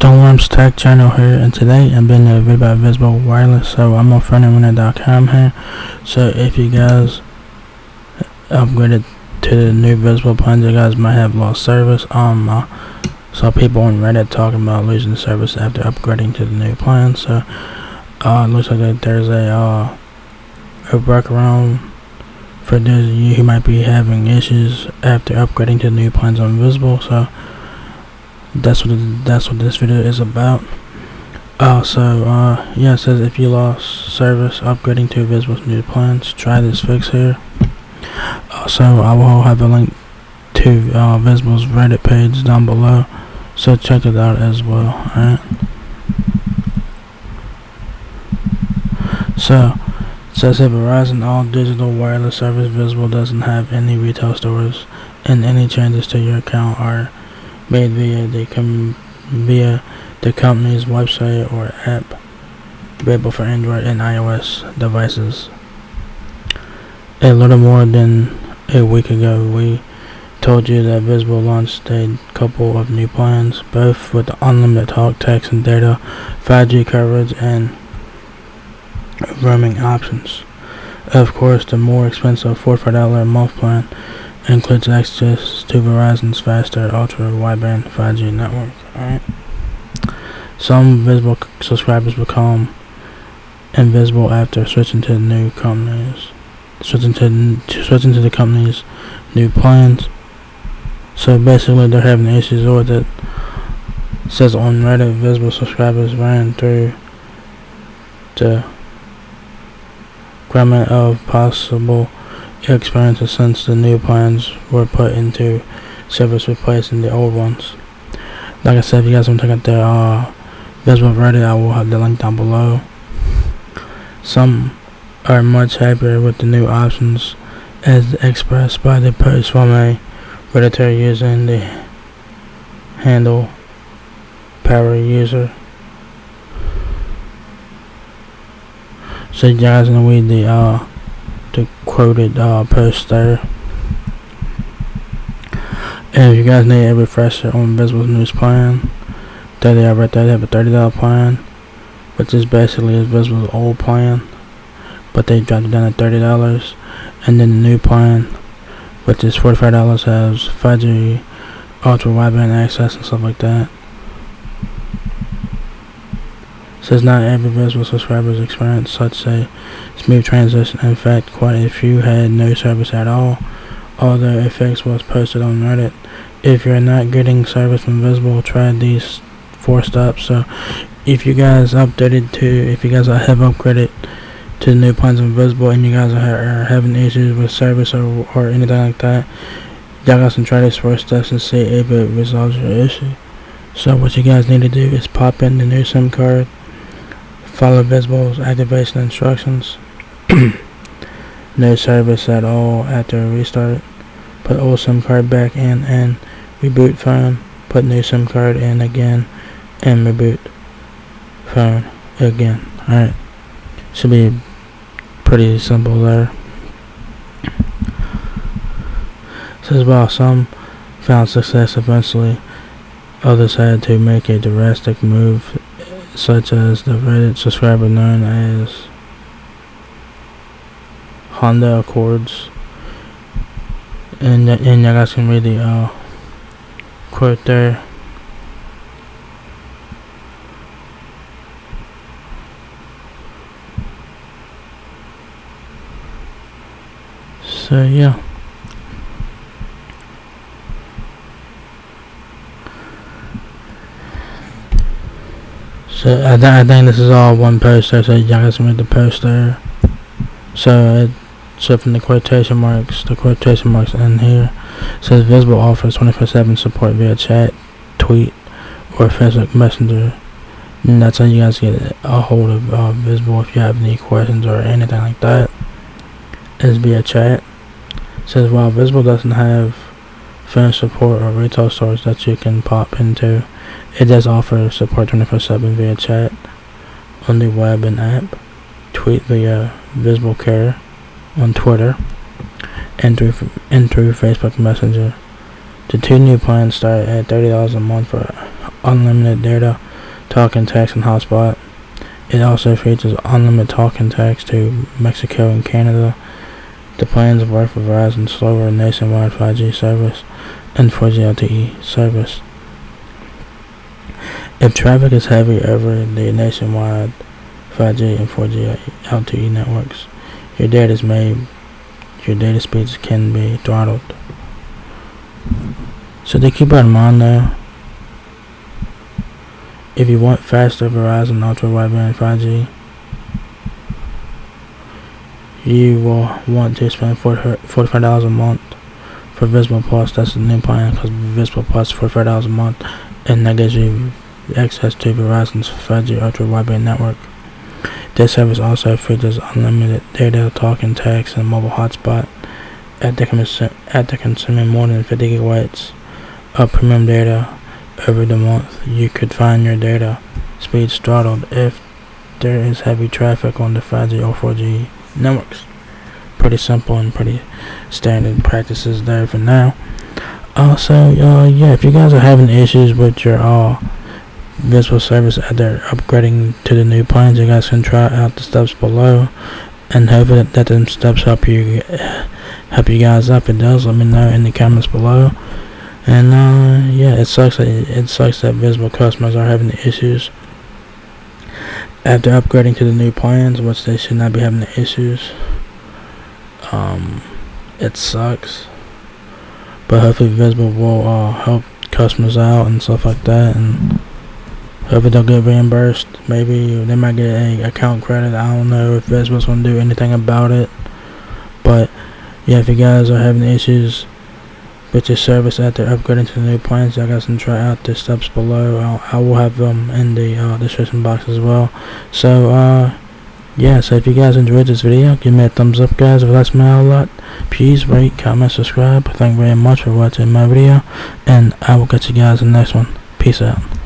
Stormworms Tech channel here, and today I'm doing a video about Visible Wireless. So I'm on frontendwinner.com here. So if you guys upgraded to the new Visible plans, you guys might have lost service. So people on Reddit talking about losing service after upgrading to the new plan. So it looks like that there's a workaround for those of you who might be having issues after upgrading to the new plans on Visible. So that's what this video is about. Yeah, it says if you lost service upgrading to Visible's new plans, try this fix here. So I will have a link to Visible's Reddit page down below, so check it out as well. Alright. So it says at Verizon, all digital wireless service Visible doesn't have any retail stores, and any changes to your account are made via the company's website or app, available for Android and iOS devices. A little more than a week ago, we told you that Visible launched a couple of new plans, both with unlimited talk, text, and data, 5G coverage, and roaming options. Of course, the more expensive $45 a month plan includes access to Verizon's faster ultra-wideband 5G network. Alright. Some Visible subscribers become invisible after switching to the company's new plans. So basically, they're having issues with it. It says on Reddit, Visible subscribers ran through the gamut of possible experiences since the new plans were put into service, replacing the old ones. Like I said, if you guys want to check out the Visible Reddit, I will have the link down below. Some are much happier with the new options, as expressed by the post from a Redditor using the handle power user. So you guys can read the quoted post there. And if you guys need a refresher on Visible's newest plan, there they are right there. They have a $30 plan, which is basically Visible's old plan, but they dropped it down to $30. And then the new plan, which is $45, has 5G ultra wideband access and stuff like that. Says not every Visible subscribers experience such a smooth transition. In fact, quite a few had no service at all, although a fix was posted on Reddit. If you're not getting service from Visible, try these 4 steps. So if you guys have upgraded to the new plans on Visible and you guys are having issues with service or anything like that, y'all guys can try these 4 steps and see if it resolves your issue. So what you guys need to do is pop in the new SIM card, follow Visible's activation instructions, no service at all after restart, put old SIM card back in and reboot phone, put new SIM card in again and reboot phone again. Alright, should be pretty simple there. Says while some found success eventually, others had to make a drastic move, such as the Reddit subscriber known as Honda Accords. And you guys can read the quote there. So yeah. So I think this is all one post there, so you guys can read the post there. So from the quotation marks in here, it says Visible offers 24/7 support via chat, tweet, or Facebook Messenger. And that's how you guys get a hold of Visible if you have any questions or anything like that, is via chat. It says while Visible doesn't have phone support or retail stores that you can pop into, it does offer support 24/7 via chat on the web and app, tweet via Visible Care on Twitter, and through Facebook Messenger. The 2 new plans start at $30 a month for unlimited data, talking text and hotspot. It also features unlimited talking text to Mexico and Canada. The plans work for Verizon's slower nationwide 5G service and 4G LTE service. If traffic is heavy over the nationwide 5G and 4G LTE networks, your data speeds can be throttled. So to keep that in mind though, if you want faster Verizon ultra wideband 5G, you will want to spend $45 a month for Visible Plus. That's the new plan, because Visible Plus is $45 a month, and that gives you access to Verizon's 5G ultra wideband network. This service also features unlimited data, talking, text, and mobile hotspot. After consuming more than 50 gigabytes of premium data over the month, you could find your data speeds throttled if there is heavy traffic on the 5G or 4G networks. Pretty simple and pretty standard practices there for now. Also, if you guys are having issues with your Visible service after upgrading to the new plans, you guys can try out the steps below, and hopefully that them steps help you guys up. If it does, let me know in the comments below. And it sucks that Visible customers are having the issues after upgrading to the new plans, which they should not be having the issues. It sucks, but hopefully Visible will help customers out and stuff like that, and hopefully they'll get reimbursed. Maybe they might get a account credit. I don't know if Visible's going to do anything about it, but yeah, if you guys are having issues with your service after upgrading to the new plans, you guys can try out the steps below. I will have them in the description box as well. So so if you guys enjoyed this video, give me a thumbs up, guys. If it helps me out a lot, please rate, comment, subscribe. Thank you very much for watching my video, and I will catch you guys in the next one. Peace out.